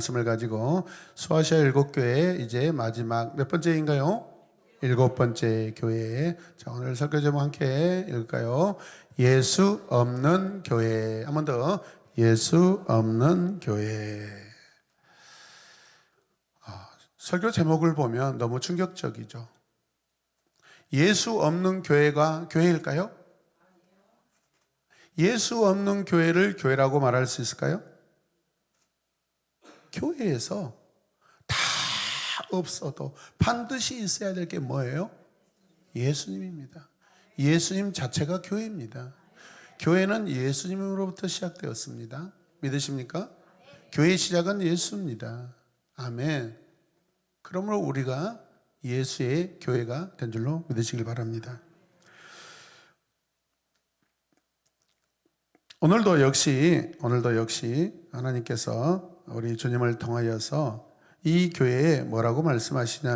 말씀을 가지고 소아시아 7교회 이제 마지막 몇 번째인가요? 7번째 교회. 자, 오늘 설교 제목 함께 읽을까요? 예수 없는 교회. 한 번 더. 예수 없는 교회. 설교 제목을 보면 너무 충격적이죠. 예수 없는 교회가 교회일까요? 예수 없는 교회를 교회라고 말할 수 있을까요? 교회에서 다 없어도 반드시 있어야 될 게 뭐예요? 예수님입니다. 예수님 자체가 교회입니다. 교회는 예수님으로부터 시작되었습니다. 믿으십니까? 교회의 시작은 예수입니다. 아멘. 그러므로 우리가 예수의 교회가 된 줄로 믿으시길 바랍니다. 오늘도 역시 하나님께서 우리 주님을 통하여서 이 교회에 뭐라고 말씀하셔요?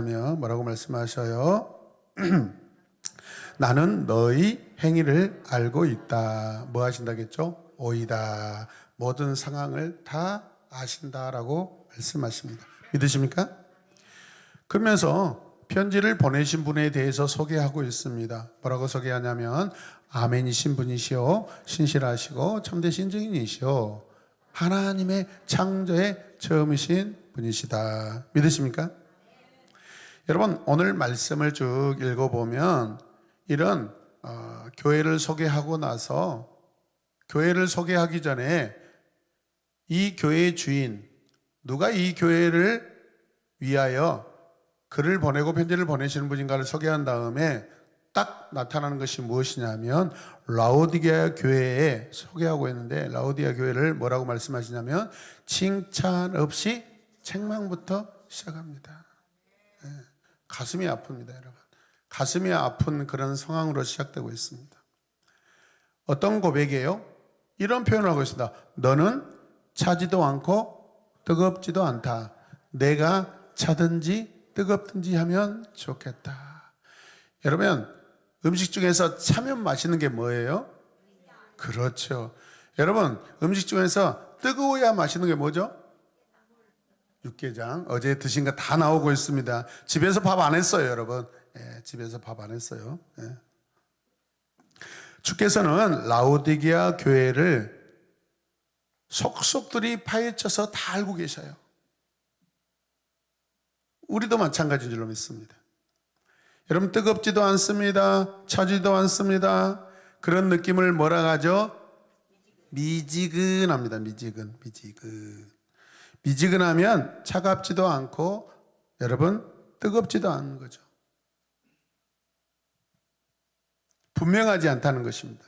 나는 너희 행위를 알고 있다. 뭐 하신다겠죠? 오이다. 모든 상황을 다 아신다라고 말씀하십니다. 믿으십니까? 그러면서 편지를 보내신 분에 대해서 소개하고 있습니다. 뭐라고 소개하냐면 아멘이신 분이시오, 신실하시고 참되신 증인이시오, 하나님의 창조의 처음이신 분이시다. 믿으십니까? 여러분, 오늘 말씀을 쭉 읽어보면 이런 교회를 소개하고 나서 교회를 소개하기 전에 이 교회의 주인, 누가 이 교회를 위하여 글을 보내고 편지를 보내시는 분인가를 소개한 다음에 딱 나타나는 것이 무엇이냐면 라오디게아 교회에 소개하고 있는데, 라오디게아 교회를 뭐라고 말씀하시냐면 칭찬 없이 책망부터 시작합니다. 네. 가슴이 아픕니다, 여러분. 가슴이 아픈 그런 상황으로 시작되고 있습니다. 어떤 고백이에요? 이런 표현을 하고 있습니다. 너는 차지도 않고 뜨겁지도 않다. 내가 차든지 뜨겁든지 하면 좋겠다. 여러분, 음식 중에서 차면 맛있는 게 뭐예요? 그렇죠. 여러분, 음식 중에서 뜨거워야 맛있는 게 뭐죠? 육개장. 어제 드신 거 다 나오고 있습니다. 집에서 밥 안 했어요, 여러분. 집에서 밥 안 했어요. 주께서는 라오디게아 교회를 속속들이 파헤쳐서 다 알고 계셔요. 우리도 마찬가지인 줄로 믿습니다. 여러분, 뜨겁지도 않습니다. 차지도 않습니다. 그런 느낌을 뭐라 하죠? 미지근합니다. 미지근. 미지근하면 차갑지도 않고 여러분 뜨겁지도 않은 거죠. 분명하지 않다는 것입니다.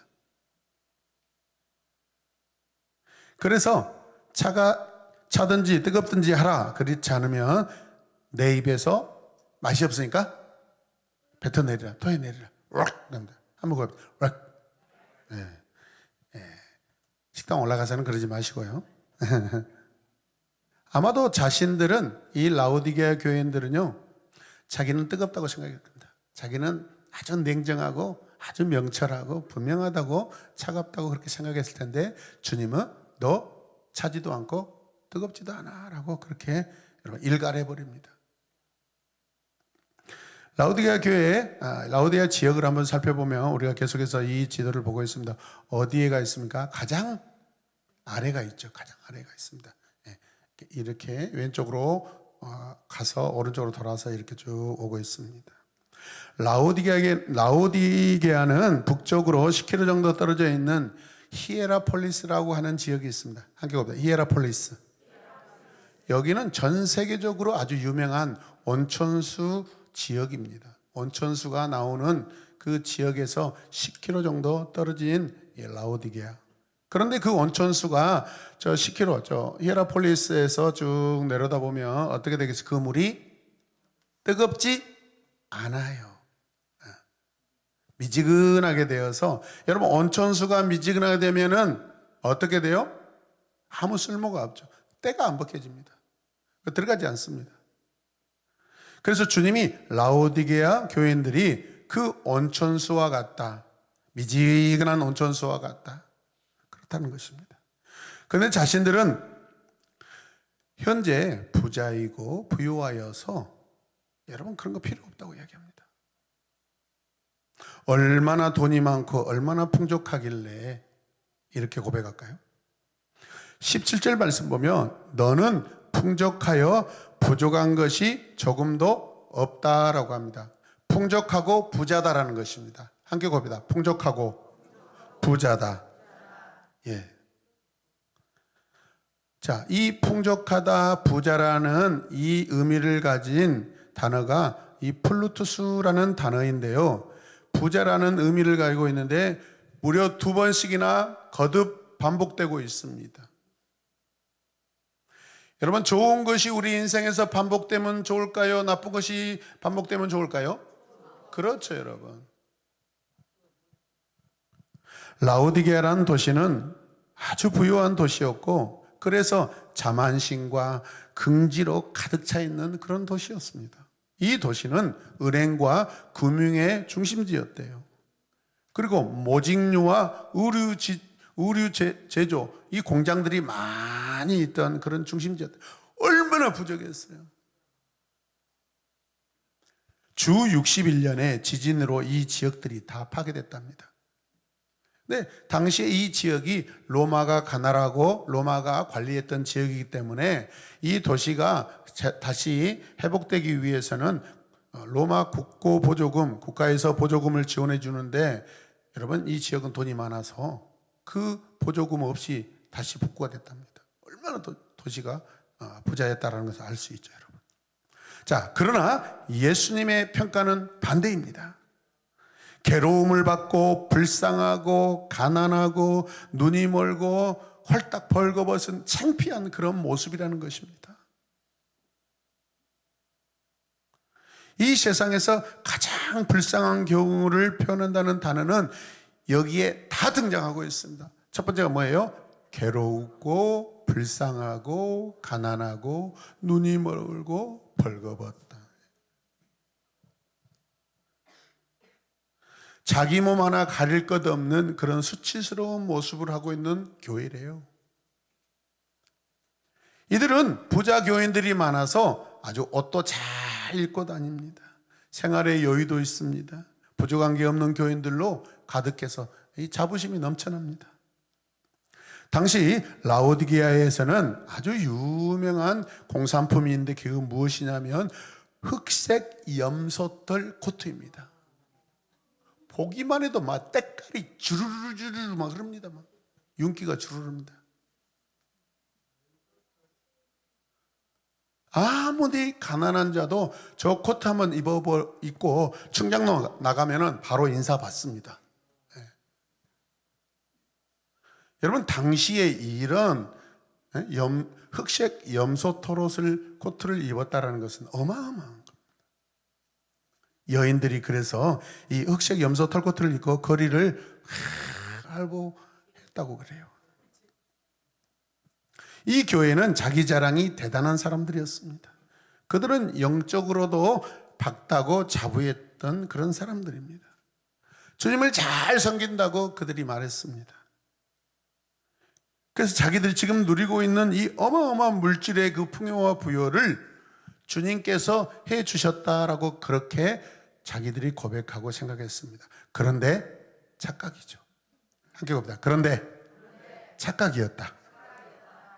그래서 차든지 뜨겁든지 하라. 그렇지 않으면 내 입에서 맛이 없으니까 뱉어내리라, 토해내리라. 한번 거. 식당 올라가서는 그러지 마시고요. 아마도 자신들은, 이 라오디게아 교인들은요, 자기는 뜨겁다고 생각할 겁니다. 자기는 아주 냉정하고 아주 명철하고 분명하다고, 차갑다고 그렇게 생각했을 텐데 주님은 너 차지도 않고 뜨겁지도 않아 라고 그렇게 여러분 일갈해 버립니다. 라오디게아 교회, 라오디게아 지역을 한번 살펴보면 우리가 계속해서 이 지도를 보고 있습니다. 어디에가 있습니까? 가장 아래가 있죠. 가장 아래가 있습니다. 이렇게 왼쪽으로 가서 오른쪽으로 돌아서 이렇게 쭉 오고 있습니다. 라오디게아는 북쪽으로 10km 정도 떨어져 있는 히에라폴리스라고 하는 지역이 있습니다. 함께 봅니다. 히에라폴리스. 여기는 전 세계적으로 아주 유명한 온천수 지역입니다. 온천수가 나오는 그 지역에서 10km 정도 떨어진 라오디게아. 그런데 그 온천수가 저 10km, 저 히에라폴리스에서 쭉 내려다 보면 어떻게 되겠어요? 그 물이 뜨겁지 않아요. 미지근하게 되어서, 여러분, 온천수가 미지근하게 되면은 어떻게 돼요? 아무 쓸모가 없죠. 때가 안 벗겨집니다. 들어가지 않습니다. 그래서 주님이 라오디게아 교인들이 그 온천수와 같다, 미지근한 온천수와 같다, 그렇다는 것입니다. 그런데 자신들은 현재 부자이고 부유하여서 여러분 그런 거 필요 없다고 이야기합니다. 얼마나 돈이 많고 얼마나 풍족하길래 이렇게 고백할까요? 17절 말씀 보면 너는 풍족하여 부족한 것이 조금도 없다라고 합니다. 풍족하고 부자다라는 것입니다. 함께 봅니다. 풍족하고 부자다. 예. 자, 이 풍족하다, 부자라는 이 의미를 가진 단어가 이 플루투스라는 단어인데요. 부자라는 의미를 가지고 있는데 무려 2번씩이나 거듭 반복되고 있습니다. 여러분, 좋은 것이 우리 인생에서 반복되면 좋을까요? 나쁜 것이 반복되면 좋을까요? 그렇죠, 여러분. 라오디게아라는 도시는 아주 부유한 도시였고 그래서 자만심과 긍지로 가득 차 있는 그런 도시였습니다. 이 도시는 은행과 금융의 중심지였대요. 그리고 모직류와 의류 제조, 이 공장들이 많이 있던 그런 중심지였대요. 얼마나 부족했어요. 주 61년의 지진으로 이 지역들이 다 파괴됐답니다. 네, 당시에 이 지역이 로마가 가나라고 로마가 관리했던 지역이기 때문에 이 도시가 다시 회복되기 위해서는 로마 국가에서 보조금을 지원해 주는데 여러분 이 지역은 돈이 많아서 그 보조금 없이 다시 복구가 됐답니다. 얼마나 도시가 부자였다는 것을 알 수 있죠, 여러분. 자, 그러나 예수님의 평가는 반대입니다. 괴로움을 받고 불쌍하고 가난하고 눈이 멀고 홀딱 벌거벗은 창피한 그런 모습이라는 것입니다. 이 세상에서 가장 불쌍한 경우를 표현한다는 단어는 여기에 다 등장하고 있습니다. 첫 번째가 뭐예요? 괴롭고 불쌍하고 가난하고 눈이 멀고 벌거벗다. 자기 몸 하나 가릴 것 없는 그런 수치스러운 모습을 하고 있는 교회래요. 이들은 부자 교인들이 많아서 아주 옷도 잘 입고 다닙니다. 생활의 여유도 있습니다. 부족한 게 없는 교인들로 가득해서 이 자부심이 넘쳐납니다. 당시 라오디게아에서는 아주 유명한 공산품이 있는데 그게 무엇이냐면 흑색 염소털 코트입니다. 보기만 해도 막 때깔이 주르르 막 흐릅니다. 막 윤기가 주르릅니다. 아무리 가난한 자도 저 코트 한번 입고 충장로 나가면은 바로 인사받습니다. 네. 여러분 당시에 이런 흑색 염소 털옷을 코트를 입었다라는 것은 어마어마한 겁니다. 여인들이 그래서 이 흑색 염소 털코트를 입고 거리를 알고 했다고 그래요. 이 교회는 자기 자랑이 대단한 사람들이었습니다. 그들은 영적으로도 박다고 자부했던 그런 사람들입니다. 주님을 잘 섬긴다고 그들이 말했습니다. 그래서 자기들이 지금 누리고 있는 이 어마어마한 물질의 그 풍요와 부여를 주님께서 해 주셨다라고 그렇게 자기들이 고백하고 생각했습니다. 그런데 착각이죠. 함께 봅니다. 그런데 착각이었다.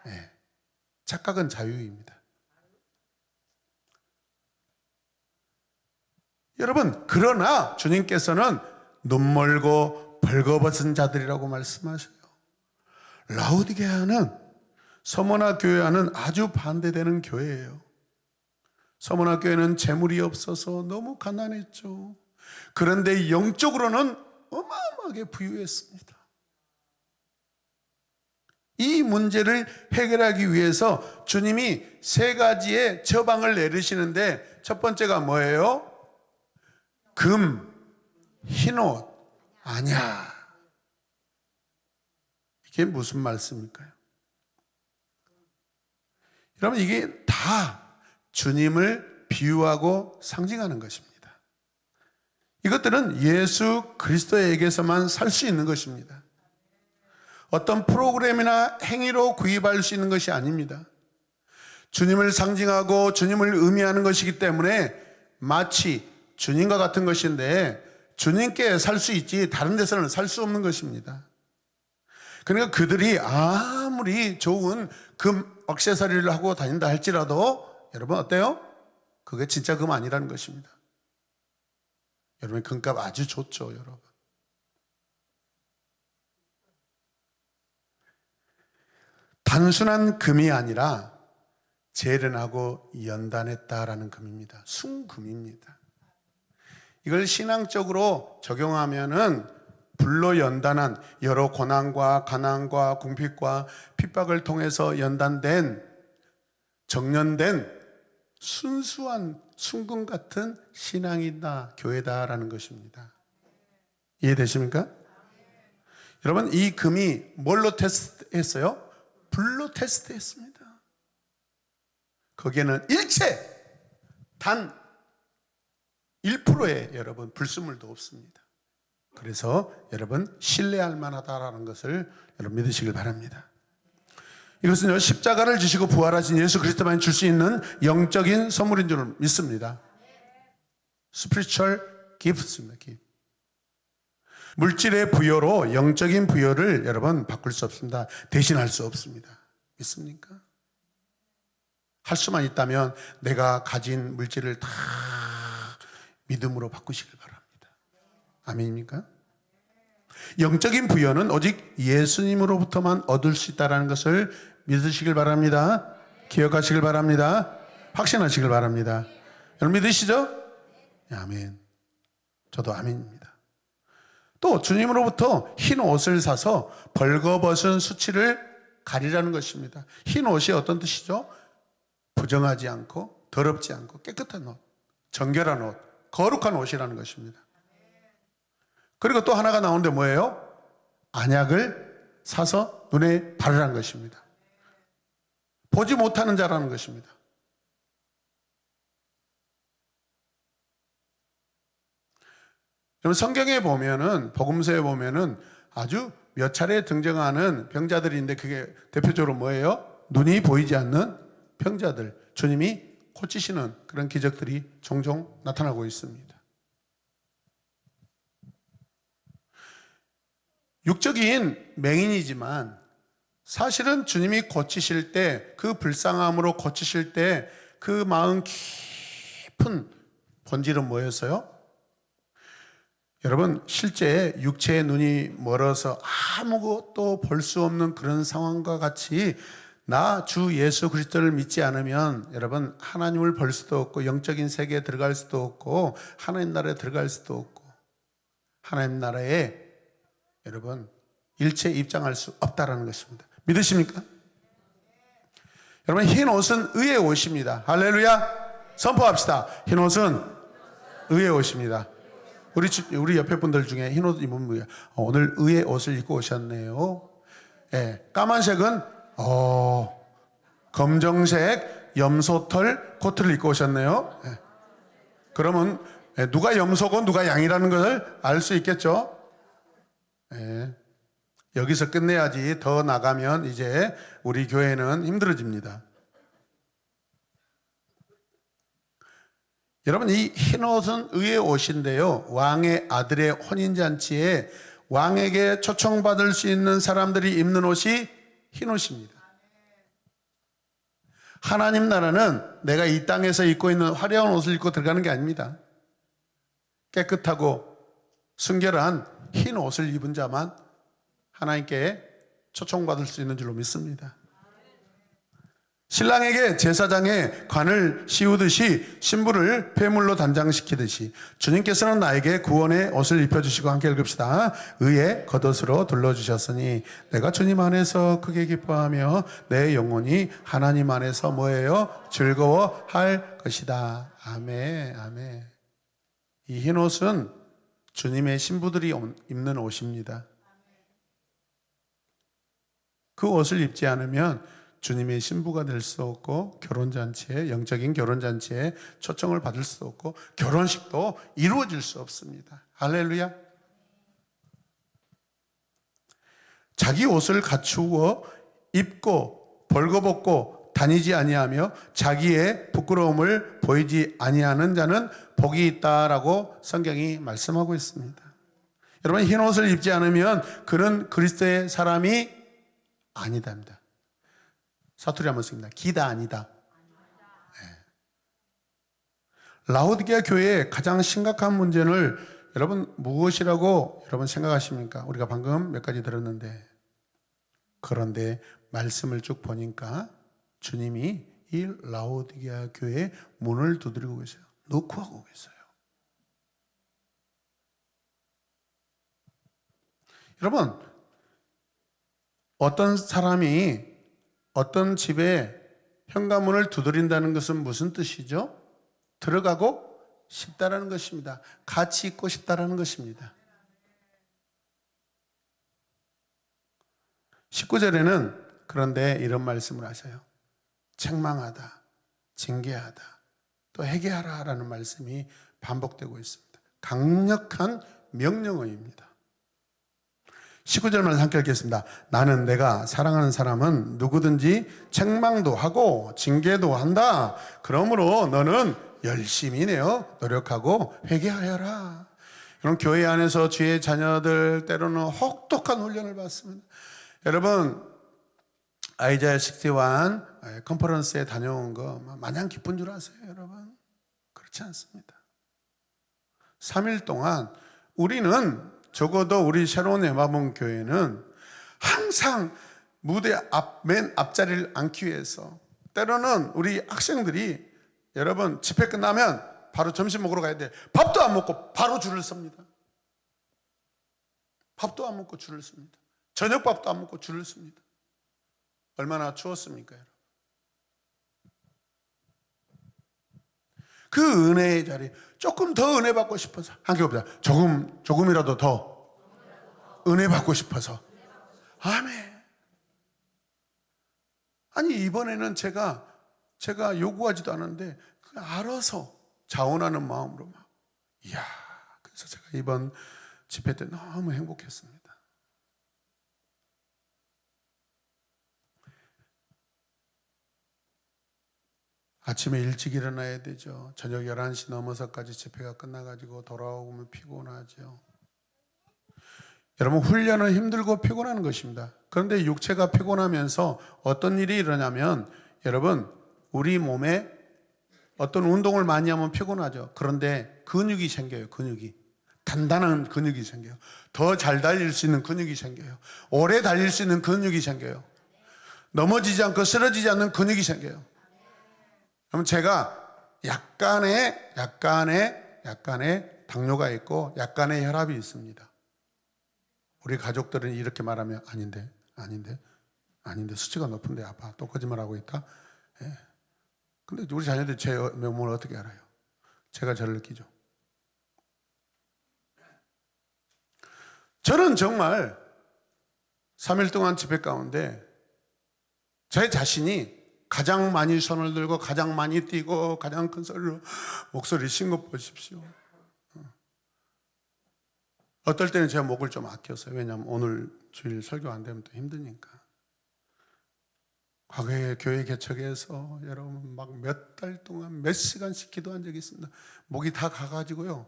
네. 착각은 자유입니다. 여러분, 그러나 주님께서는 눈멀고 벌거벗은 자들이라고 말씀하셔요. 라오디게아는 서머나 교회와는 아주 반대되는 교회예요. 서머나 교회는 재물이 없어서 너무 가난했죠. 그런데 영적으로는 어마어마하게 부유했습니다. 이 문제를 해결하기 위해서 주님이 3가지의 처방을 내리시는데 첫 번째가 뭐예요? 금, 흰옷, 아냐. 이게 무슨 말씀일까요? 여러분 이게 다 주님을 비유하고 상징하는 것입니다. 이것들은 예수 그리스도에게서만 살 수 있는 것입니다. 어떤 프로그램이나 행위로 구입할 수 있는 것이 아닙니다. 주님을 상징하고 주님을 의미하는 것이기 때문에 마치 주님과 같은 것인데 주님께 살 수 있지 다른 데서는 살 수 없는 것입니다. 그러니까 그들이 아무리 좋은 금 액세서리를 하고 다닌다 할지라도 여러분 어때요? 그게 진짜 금 아니라는 것입니다. 여러분 금값 아주 좋죠, 여러분. 단순한 금이 아니라 재련하고 연단했다라는 금입니다. 순금입니다. 이걸 신앙적으로 적용하면은 불로 연단한 여러 고난과 가난과 궁핍과 핍박을 통해서 연단된 정련된 순수한 순금 같은 신앙이다, 교회다라는 것입니다. 이해되십니까? 여러분 이 금이 뭘로 테스트했어요? 불로 테스트했습니다. 거기에는 일체 단 1%의 여러분 불순물도 없습니다. 그래서 여러분 신뢰할 만하다라는 것을 여러분 믿으시길 바랍니다. 이것은 십자가를 지시고 부활하신 예수 그리스도만 줄 수 있는 영적인 선물인 줄 믿습니다. Spiritual gifts입니다. gift. 물질의 부여로 영적인 부여를 여러분 바꿀 수 없습니다. 대신할 수 없습니다. 믿습니까? 할 수만 있다면 내가 가진 물질을 다 믿음으로 바꾸시길 바랍니다. 아멘입니까? 영적인 부여는 오직 예수님으로부터만 얻을 수 있다는 것을 믿으시길 바랍니다. 기억하시길 바랍니다. 확신하시길 바랍니다. 여러분 믿으시죠? 아멘. 저도 아멘입니다. 또 주님으로부터 흰 옷을 사서 벌거벗은 수치를 가리라는 것입니다. 흰 옷이 어떤 뜻이죠? 부정하지 않고 더럽지 않고 깨끗한 옷, 정결한 옷, 거룩한 옷이라는 것입니다. 그리고 또 하나가 나오는데 뭐예요? 안약을 사서 눈에 바르라는 것입니다. 보지 못하는 자라는 것입니다. 여러분 성경에 보면은 복음서에 보면은 아주 몇 차례 등장하는 병자들이 있는데 그게 대표적으로 뭐예요? 눈이 보이지 않는 병자들, 주님이 고치시는 그런 기적들이 종종 나타나고 있습니다. 육적인 맹인이지만 사실은 주님이 고치실 때 그 불쌍함으로 고치실 때 그 마음 깊은 본질은 뭐였어요? 여러분 실제 육체의 눈이 멀어서 아무것도 볼 수 없는 그런 상황과 같이 나 주 예수 그리스도를 믿지 않으면 여러분 하나님을 볼 수도 없고 영적인 세계에 들어갈 수도 없고 하나님 나라에 들어갈 수도 없고 하나님 나라에 여러분 일체 입장할 수 없다라는 것입니다. 믿으십니까? 여러분 흰 옷은 의의 옷입니다. 할렐루야. 선포합시다. 흰 옷은 의의 옷입니다. 우리 옆에 분들 중에 흰 옷 입은 분이 오늘 의의 옷을 입고 오셨네요. 예, 까만색은 검정색 염소털 코트를 입고 오셨네요. 예. 그러면 누가 염소고 누가 양이라는 것을 알 수 있겠죠? 예. 여기서 끝내야지 더 나가면 이제 우리 교회는 힘들어집니다. 여러분 이 흰옷은 의의 옷인데요, 왕의 아들의 혼인잔치에 왕에게 초청받을 수 있는 사람들이 입는 옷이 흰옷입니다. 하나님 나라는 내가 이 땅에서 입고 있는 화려한 옷을 입고 들어가는 게 아닙니다. 깨끗하고 순결한 흰 옷을 입은 자만 하나님께 초청받을 수 있는 줄로 믿습니다. 신랑에게 제사장에 관을 씌우듯이 신부를 폐물로 단장시키듯이 주님께서는 나에게 구원의 옷을 입혀주시고 함께 읽읍시다. 의의 겉옷으로 둘러주셨으니 내가 주님 안에서 크게 기뻐하며 내 영혼이 하나님 안에서 뭐예요? 즐거워할 것이다. 아멘, 아멘. 이 흰 옷은 주님의 신부들이 입는 옷입니다. 그 옷을 입지 않으면 주님의 신부가 될 수 없고 결혼잔치에 영적인 결혼잔치에 초청을 받을 수 없고 결혼식도 이루어질 수 없습니다. 할렐루야. 자기 옷을 갖추어 입고 벌거벗고 다니지 아니하며 자기의 부끄러움을 보이지 아니하는 자는 복이 있다라고 성경이 말씀하고 있습니다. 여러분, 흰 옷을 입지 않으면 그는 그리스도의 사람이 아니다입니다. 사투리 한번 씁니다. 기다 아니다. 네. 라오디게아 교회의 가장 심각한 문제를 여러분 무엇이라고 여러분 생각하십니까? 우리가 방금 몇 가지 들었는데, 그런데 말씀을 쭉 보니까 주님이 이 라오디게아 교회의 문을 두드리고 계세요. 노크하고 계세요. 여러분, 어떤 사람이 어떤 집에 현관문을 두드린다는 것은 무슨 뜻이죠? 들어가고 싶다라는 것입니다. 같이 있고 싶다라는 것입니다. 19절에는 그런데 이런 말씀을 하셔요. 책망하다, 징계하다, 또 회개하라 라는 말씀이 반복되고 있습니다. 강력한 명령어입니다. 19절 말씀 함께 읽겠습니다. 나는 내가 사랑하는 사람은 누구든지 책망도 하고 징계도 한다. 그러므로 너는 열심히 내어 노력하고 회개하여라. 여러분, 교회 안에서 주의 자녀들 때로는 혹독한 훈련을 받습니다. 여러분, 아이자야 61 컨퍼런스에 다녀온 거 마냥 기쁜 줄 아세요, 여러분? 그렇지 않습니다. 3일 동안 우리는, 적어도 우리 새로운 에마본 교회는 항상 무대 맨 앞자리를 앉기 위해서, 때로는 우리 학생들이 여러분 집회 끝나면 바로 점심 먹으러 가야 돼. 밥도 안 먹고 바로 줄을 섭니다. 밥도 안 먹고 줄을 섭니다. 저녁밥도 안 먹고 줄을 섭니다. 얼마나 추웠습니까, 여러분? 그 은혜의 자리, 조금 더 은혜 받고 싶어서, 함께 봅시다. 조금이라도 더 은혜 받고 싶어서. 아멘. 아니, 이번에는 제가 요구하지도 않았는데 알아서 자원하는 마음으로 막, 이야, 그래서 제가 이번 집회 때 너무 행복했습니다. 아침에 일찍 일어나야 되죠. 저녁 11시 넘어서까지 집회가 끝나가지고 돌아오면 피곤하죠. 여러분, 훈련은 힘들고 피곤한 것입니다. 그런데 육체가 피곤하면서 어떤 일이 일어나면, 여러분, 우리 몸에 어떤 운동을 많이 하면 피곤하죠. 그런데 근육이 생겨요. 근육이. 단단한 근육이 생겨요. 더 잘 달릴 수 있는 근육이 생겨요. 오래 달릴 수 있는 근육이 생겨요. 넘어지지 않고 쓰러지지 않는 근육이 생겨요. 그럼 제가 약간의 당뇨가 있고 약간의 혈압이 있습니다. 우리 가족들은 이렇게 말하면 아닌데 수치가 높은데 아빠 또 거짓말하고 있다. 예. 근데 우리 자녀들이 제 몸을 어떻게 알아요? 제가 저를 느끼죠. 저는 정말 3일 동안 집회 가운데 제 자신이 가장 많이 손을 들고 가장 많이 뛰고 가장 큰 소리로 목소리 쉰 것 보십시오. 어떨 때는 제가 목을 좀 아꼈어요. 왜냐하면 오늘 주일 설교 안 되면 또 힘드니까. 과거에 교회 개척해서 여러분 막 몇 달 동안 몇 시간씩 기도한 적이 있습니다. 목이 다 가가지고요.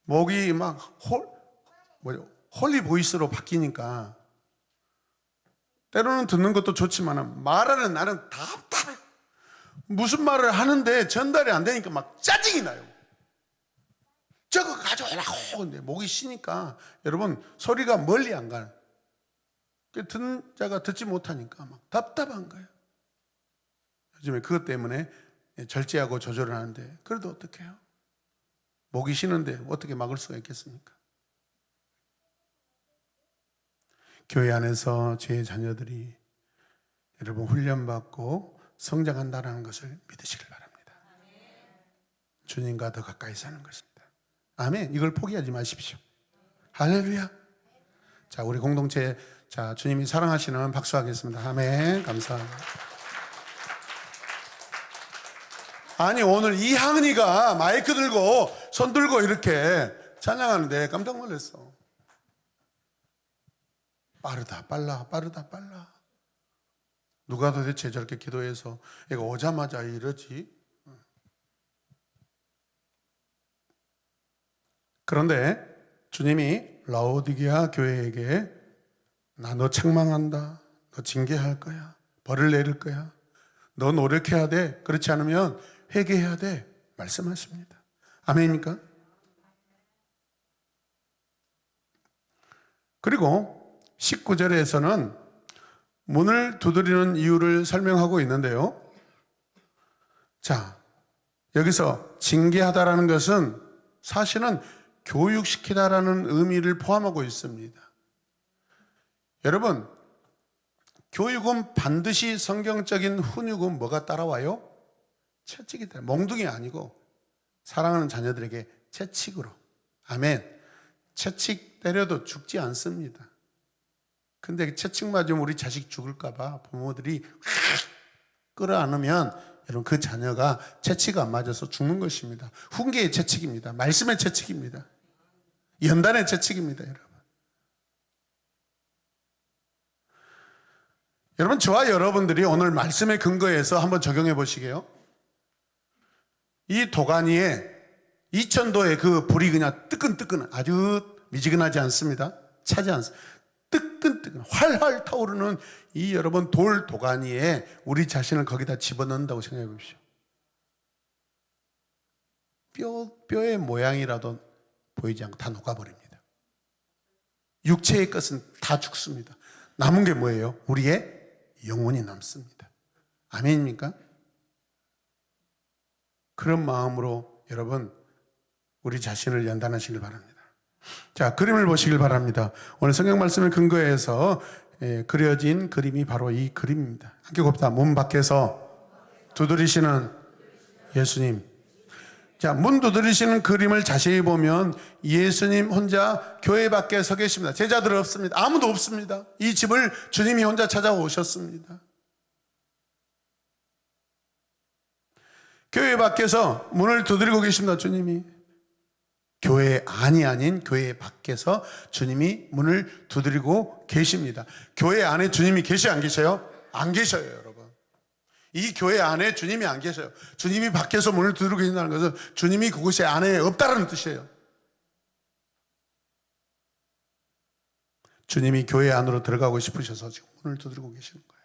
목이 막 홀리 보이스로 바뀌니까 때로는 듣는 것도 좋지만 말하는 나는 답답해. 무슨 말을 하는데 전달이 안 되니까 막 짜증이 나요. 저거 가져오라고. 근데 목이 쉬니까 여러분 소리가 멀리 안 가요. 듣는 자가 듣지 못하니까 막 답답한 거예요. 요즘에 그것 때문에 절제하고 조절을 하는데 그래도 어떡해요? 목이 쉬는데 어떻게 막을 수가 있겠습니까? 교회 안에서 제 자녀들이 여러분 훈련받고 성장한다는 것을 믿으시길 바랍니다. 주님과 더 가까이 사는 것입니다. 아멘. 이걸 포기하지 마십시오. 할렐루야. 자, 우리 공동체, 자, 주님이 사랑하시는 박수하겠습니다. 아멘. 감사합니다. 아니, 오늘 이항은이가 마이크 들고 손 들고 이렇게 찬양하는데 깜짝 놀랐어. 빠르다, 빨라, 빠르다, 빨라. 누가 도대체 저렇게 기도해서 얘가 오자마자 이러지? 그런데 주님이 라오디게아 교회에게 나 너 책망한다. 너 징계할 거야. 벌을 내릴 거야. 너 노력해야 돼. 그렇지 않으면 회개해야 돼. 말씀하십니다. 아멘입니까? 그리고 19절에서는 문을 두드리는 이유를 설명하고 있는데요. 자, 여기서 징계하다라는 것은 사실은 교육시키다라는 의미를 포함하고 있습니다. 여러분, 교육은 반드시 성경적인 훈육은 뭐가 따라와요? 채찍이 따라. 몽둥이 아니고 사랑하는 자녀들에게 채찍으로. 아멘. 채찍 때려도 죽지 않습니다. 근데 채찍 맞으면 우리 자식 죽을까봐 부모들이 끌어안으면 여러분 그 자녀가 채찍 안 맞아서 죽는 것입니다. 훈계의 채찍입니다. 말씀의 채찍입니다. 연단의 채찍입니다, 여러분. 여러분, 저와 여러분들이 오늘 말씀의 근거에서 한번 적용해 보시게요. 이 도가니에 2000도의 그 불이 그냥 뜨끈뜨끈 아주 미지근하지 않습니다. 차지 않습니다. 뜨끈뜨끈 활활 타오르는 이 여러분 돌 도가니에 우리 자신을 거기다 집어넣는다고 생각해 보십시오. 뼈의 모양이라도 보이지 않고 다 녹아버립니다. 육체의 것은 다 죽습니다. 남은 게 뭐예요? 우리의 영혼이 남습니다. 아멘입니까? 그런 마음으로 여러분 우리 자신을 연단하시길 바랍니다. 자, 그림을 보시길 바랍니다. 오늘 성경 말씀을 근거해서 그려진 그림이 바로 이 그림입니다. 함께 봅시다. 문 밖에서 두드리시는 예수님. 자, 문 두드리시는 그림을 자세히 보면 예수님 혼자 교회 밖에 서 계십니다. 제자들 없습니다. 아무도 없습니다. 이 집을 주님이 혼자 찾아오셨습니다. 교회 밖에서 문을 두드리고 계십니다. 주님이. 교회 안이 아닌 교회 밖에서 주님이 문을 두드리고 계십니다. 교회 안에 주님이 계셔요, 안 계셔요? 안 계셔요, 여러분. 이 교회 안에 주님이 안 계셔요. 주님이 밖에서 문을 두드리고 계신다는 것은 주님이 그곳에 안에 없다는 뜻이에요. 주님이 교회 안으로 들어가고 싶으셔서 지금 문을 두드리고 계시는 거예요.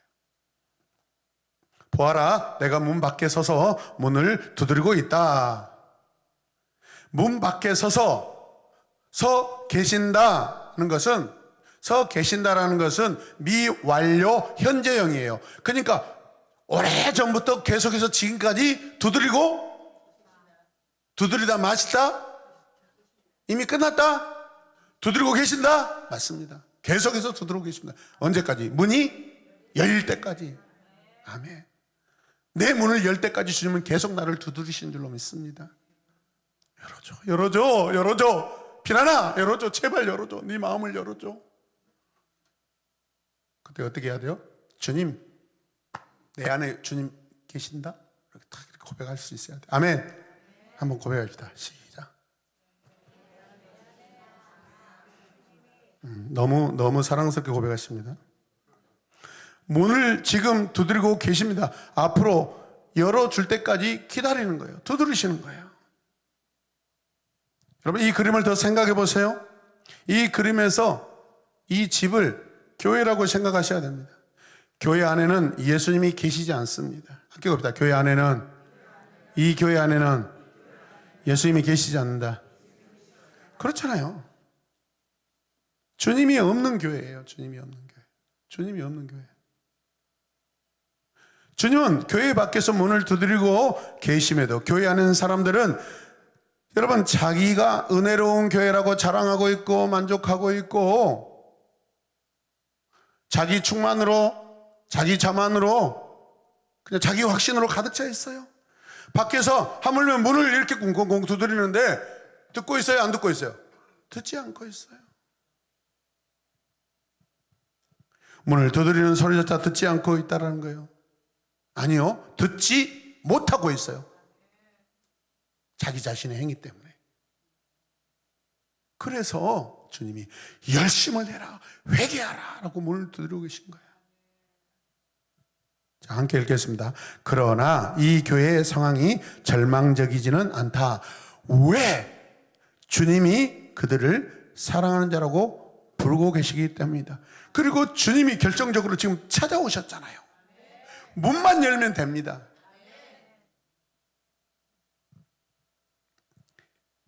보아라, 내가 문 밖에 서서 문을 두드리고 있다. 문 밖에 서 계신다는 것은, 서 계신다라는 것은 미완료 현재형이에요. 그러니까 오래전부터 계속해서 지금까지 두드리다 마시다? 이미 끝났다? 두드리고 계신다? 맞습니다. 계속해서 두드리고 계십니다. 언제까지? 문이 열릴 때까지. 아멘. 내 문을 열 때까지 주님은 계속 나를 두드리시는 줄로 믿습니다. 열어줘. 피나나, 열어줘. 제발 열어줘. 네 마음을 열어줘. 그때 어떻게 해야 돼요? 주님, 내 안에 주님 계신다? 이렇게 딱 고백할 수 있어야 돼. 아멘. 한번 고백합시다. 시작. 너무 사랑스럽게 고백하십니다. 문을 지금 두드리고 계십니다. 앞으로 열어줄 때까지 기다리는 거예요. 두드리시는 거예요. 여러분, 이 그림을 더 생각해 보세요. 이 그림에서 이 집을 교회라고 생각하셔야 됩니다. 교회 안에는 예수님이 계시지 않습니다. 함께 봅시다. 이 교회 안에는 예수님이 계시지 않는다. 그렇잖아요. 주님이 없는 교회예요. 주님이 없는 교회. 주님은 교회 밖에서 문을 두드리고 계심에도 교회 안에 있는 사람들은 여러분 자기가 은혜로운 교회라고 자랑하고 있고 만족하고 있고 자기 충만으로 자기 자만으로 그냥 자기 확신으로 가득 차 있어요. 밖에서 하물며 문을 이렇게 쿵쿵쿵 두드리는데 듣고 있어요? 안 듣고 있어요? 듣지 않고 있어요. 문을 두드리는 소리조차 듣지 않고 있다는 거예요. 아니요, 듣지 못하고 있어요. 자기 자신의 행위 때문에. 그래서 주님이 열심을 내라, 회개하라 라고 문을 두드리고 계신 거예요. 자, 함께 읽겠습니다. 그러나 이 교회의 상황이 절망적이지는 않다. 왜? 주님이 그들을 사랑하는 자라고 부르고 계시기 때문이다. 그리고 주님이 결정적으로 지금 찾아오셨잖아요. 문만 열면 됩니다.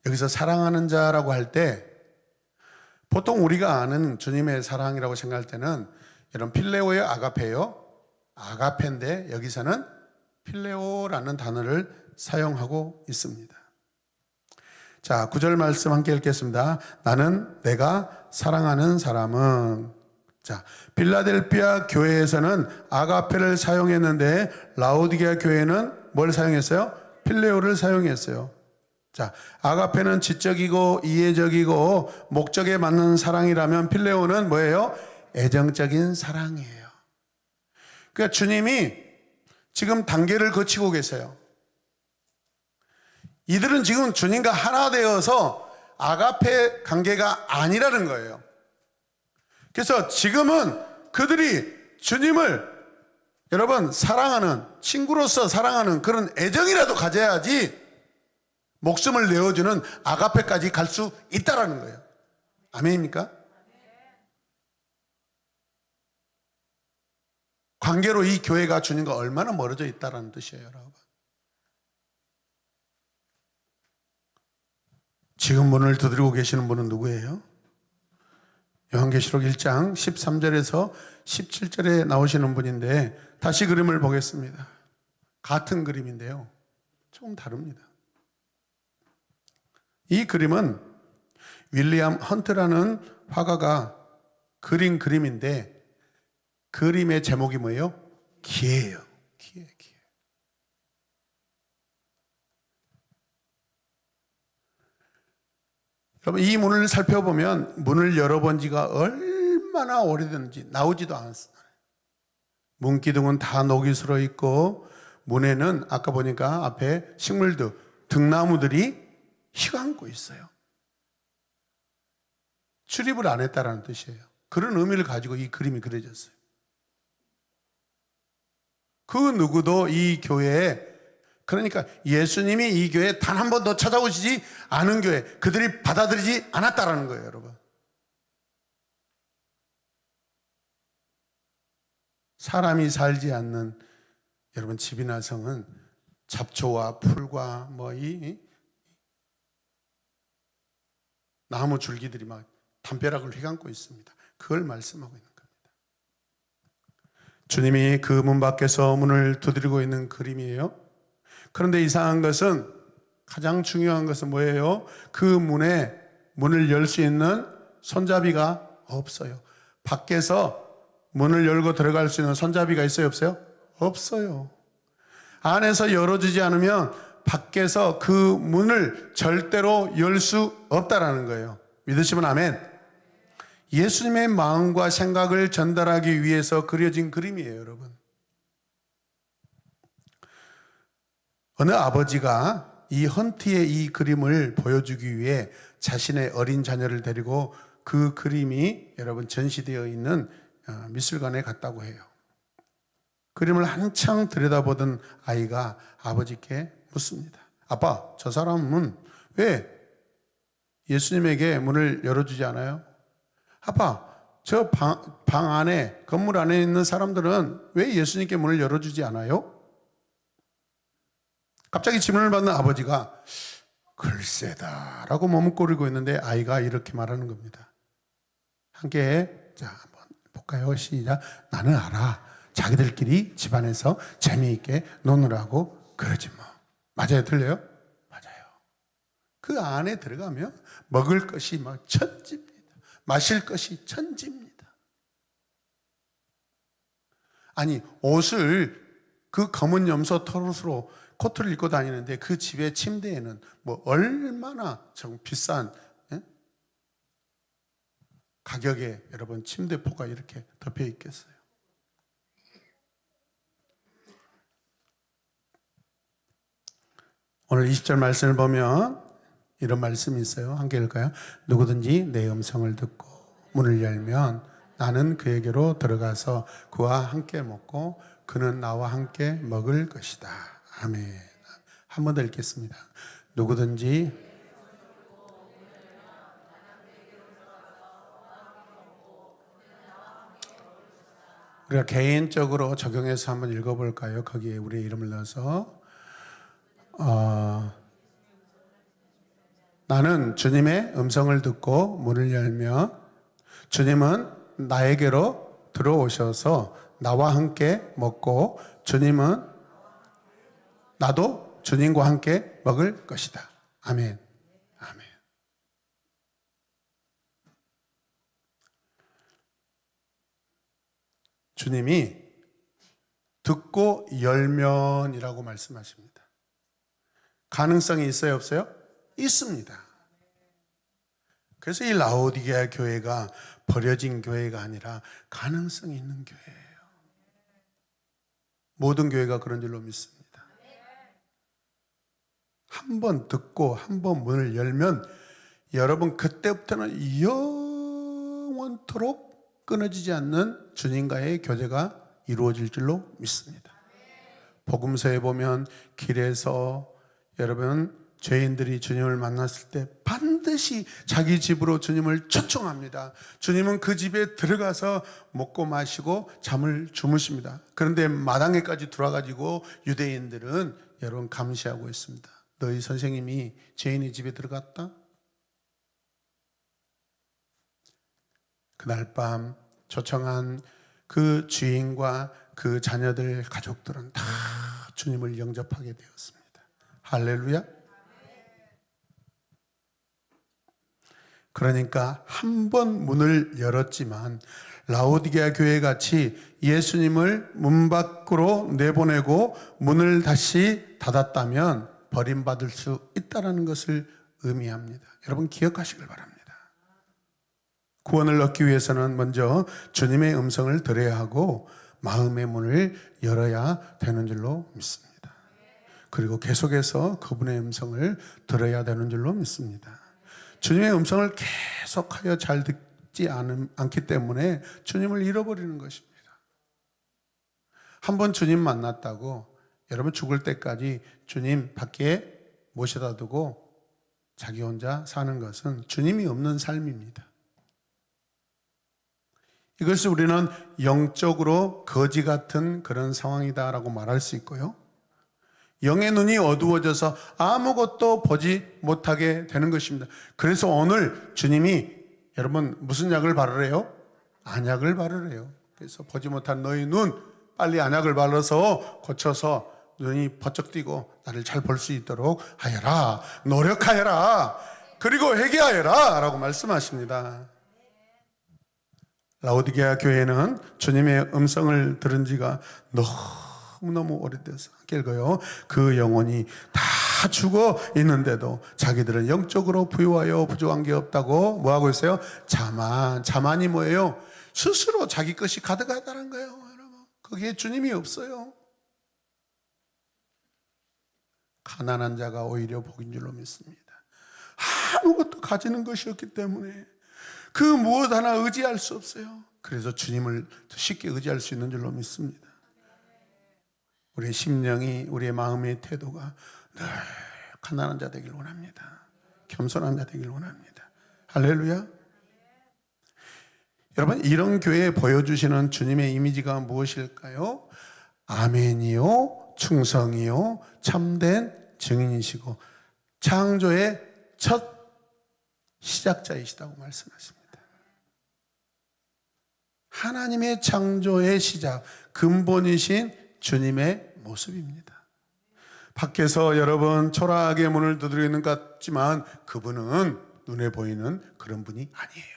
여기서 사랑하는 자라고 할 때 보통 우리가 아는 주님의 사랑이라고 생각할 때는 이런 필레오의 아가페요. 아가페인데 여기서는 필레오라는 단어를 사용하고 있습니다. 자, 9절 말씀 함께 읽겠습니다. 나는 내가 사랑하는 사람은. 자, 빌라델피아 교회에서는 아가페를 사용했는데 라오디게아 교회는 뭘 사용했어요? 필레오를 사용했어요. 자, 아가페는 지적이고 이해적이고 목적에 맞는 사랑이라면 필레오는 뭐예요? 애정적인 사랑이에요. 그러니까 주님이 지금 단계를 거치고 계세요. 이들은 지금 주님과 하나 되어서 아가페 관계가 아니라는 거예요. 그래서 지금은 그들이 주님을 여러분 사랑하는, 친구로서 사랑하는 그런 애정이라도 가져야지 목숨을 내어주는 아가페까지 갈 수 있다라는 거예요. 아멘입니까? 관계로 이 교회가 주님과 얼마나 멀어져 있다라는 뜻이에요, 여러분. 지금 문을 두드리고 계시는 분은 누구예요? 요한계시록 1장 13절에서 17절에 나오시는 분인데 다시 그림을 보겠습니다. 같은 그림인데요, 조금 다릅니다. 이 그림은 윌리엄 헌트라는 화가가 그린 그림인데 그림의 제목이 뭐예요? 기회예요. 기회. 여러분, 이 문을 살펴보면 문을 열어본 지가 얼마나 오래됐는지 나오지도 않았어요. 문기둥은 다 녹이 슬어 있고 문에는 아까 보니까 앞에 식물들, 등나무들이 휘감고 있어요. 출입을 안 했다라는 뜻이에요. 그런 의미를 가지고 이 그림이 그려졌어요. 그 누구도 이 교회에, 그러니까 예수님이 이 교회에 단 한 번도 찾아오시지 않은 교회, 그들이 받아들이지 않았다라는 거예요, 여러분. 사람이 살지 않는 여러분 집이나 성은 잡초와 풀과 이 나무 줄기들이 막 담벼락을 휘감고 있습니다. 그걸 말씀하고 있는 겁니다. 주님이 그 문 밖에서 문을 두드리고 있는 그림이에요. 그런데 이상한 것은, 가장 중요한 것은 뭐예요? 그 문을 열 수 있는 손잡이가 없어요. 밖에서 문을 열고 들어갈 수 있는 손잡이가 있어요, 없어요? 없어요. 안에서 열어주지 않으면 밖에서 그 문을 절대로 열 수 없다라는 거예요. 믿으시면 아멘. 예수님의 마음과 생각을 전달하기 위해서 그려진 그림이에요, 여러분. 어느 아버지가 이 헌트의 이 그림을 보여주기 위해 자신의 어린 자녀를 데리고 그 그림이 여러분 전시되어 있는 미술관에 갔다고 해요. 그림을 한창 들여다보던 아이가 아버지께 묻습니다. 아빠, 저 사람은 왜 예수님에게 문을 열어주지 않아요? 아빠, 저 방 안에, 건물 안에 있는 사람들은 왜 예수님께 문을 열어주지 않아요? 갑자기 질문을 받는 아버지가 글쎄다 라고 머뭇거리고 있는데 아이가 이렇게 말하는 겁니다. 함께 자 한번 볼까요? 시작. 나는 알아. 자기들끼리 집안에서 재미있게 노느라고 그러지 뭐. 맞아요? 들려요? 맞아요. 그 안에 들어가면 먹을 것이 막 천지입니다. 마실 것이 천지입니다. 아니, 옷을 그 검은 염소 털옷으로 코트를 입고 다니는데 그 집의 침대에는 뭐 얼마나 좀 비싼 가격에 여러분 침대포가 이렇게 덮여 있겠어요. 오늘 20절 말씀을 보면 이런 말씀이 있어요. 함께 읽을까요? 누구든지 내 음성을 듣고 문을 열면 나는 그에게로 들어가서 그와 함께 먹고 그는 나와 함께 먹을 것이다. 아멘. 한 번 더 읽겠습니다. 누구든지 우리가 개인적으로 적용해서 한번 읽어볼까요? 거기에 우리의 이름을 넣어서 나는 주님의 음성을 듣고 문을 열며 주님은 나에게로 들어오셔서 나와 함께 먹고 주님은 나도 주님과 함께 먹을 것이다. 아멘. 아멘. 주님이 듣고 열면이라고 말씀하십니다. 가능성이 있어요, 없어요? 있습니다. 그래서 이 라오디게아 교회가 버려진 교회가 아니라 가능성이 있는 교회예요. 모든 교회가 그런 줄로 믿습니다. 한 번 듣고 한 번 문을 열면 여러분 그때부터는 영원토록 끊어지지 않는 주님과의 교제가 이루어질 줄로 믿습니다. 복음서에 보면 길에서 여러분 죄인들이 주님을 만났을 때 반드시 자기 집으로 주님을 초청합니다. 주님은 그 집에 들어가서 먹고 마시고 잠을 주무십니다. 그런데 마당에까지 들어와가지고 유대인들은 여러분 감시하고 있습니다. 너희 선생님이 죄인의 집에 들어갔다? 그날 밤 초청한 그 주인과 그 자녀들 가족들은 다 주님을 영접하게 되었습니다. 할렐루야. 그러니까 한 번 문을 열었지만 라오디게아 교회 같이 예수님을 문 밖으로 내보내고 문을 다시 닫았다면 버림받을 수 있다는 것을 의미합니다. 여러분 기억하시길 바랍니다. 구원을 얻기 위해서는 먼저 주님의 음성을 들어야 하고 마음의 문을 열어야 되는 줄로 믿습니다. 그리고 계속해서 그분의 음성을 들어야 되는 줄로 믿습니다. 주님의 음성을 계속하여 잘 듣지 않기 때문에 주님을 잃어버리는 것입니다. 한번 주님 만났다고 여러분 죽을 때까지 주님 밖에 모셔다 두고 자기 혼자 사는 것은 주님이 없는 삶입니다. 이것을 우리는 영적으로 거지 같은 그런 상황이다라고 말할 수 있고요. 영의 눈이 어두워져서 아무것도 보지 못하게 되는 것입니다. 그래서 오늘 주님이 여러분 무슨 약을 바르래요? 안약을 바르래요. 그래서 보지 못한 너희 눈 빨리 안약을 바르서 고쳐서 눈이 번쩍 뜨고 나를 잘 볼 수 있도록 하여라. 노력하여라. 그리고 회개하여라 라고 말씀하십니다. 라오디게아 교회는 주님의 음성을 들은 지가 너무너무 오래돼서 함께 읽어요. 그 영혼이 다 죽어 있는데도 자기들은 영적으로 부유하여 부족한 게 없다고 뭐하고 있어요? 자만이 뭐예요? 스스로 자기 것이 가득하다는 거예요. 여러분. 거기에 주님이 없어요. 가난한 자가 오히려 복인 줄로 믿습니다. 아무것도 가지는 것이 없기 때문에 그 무엇 하나 의지할 수 없어요. 그래서 주님을 더 쉽게 의지할 수 있는 줄로 믿습니다. 우리의 심령이, 우리의 마음의 태도가 늘 가난한 자 되길 원합니다. 겸손한 자 되길 원합니다. 할렐루야. 여러분 이런 교회에 보여주시는 주님의 이미지가 무엇일까요? 아멘이요, 충성이요, 참된 증인이시고 창조의 첫 시작자이시다고 말씀하십니다. 하나님의 창조의 시작, 근본이신 주님의 모습입니다. 밖에서 여러분 초라하게 문을 두드리는 것 같지만 그분은 눈에 보이는 그런 분이 아니에요.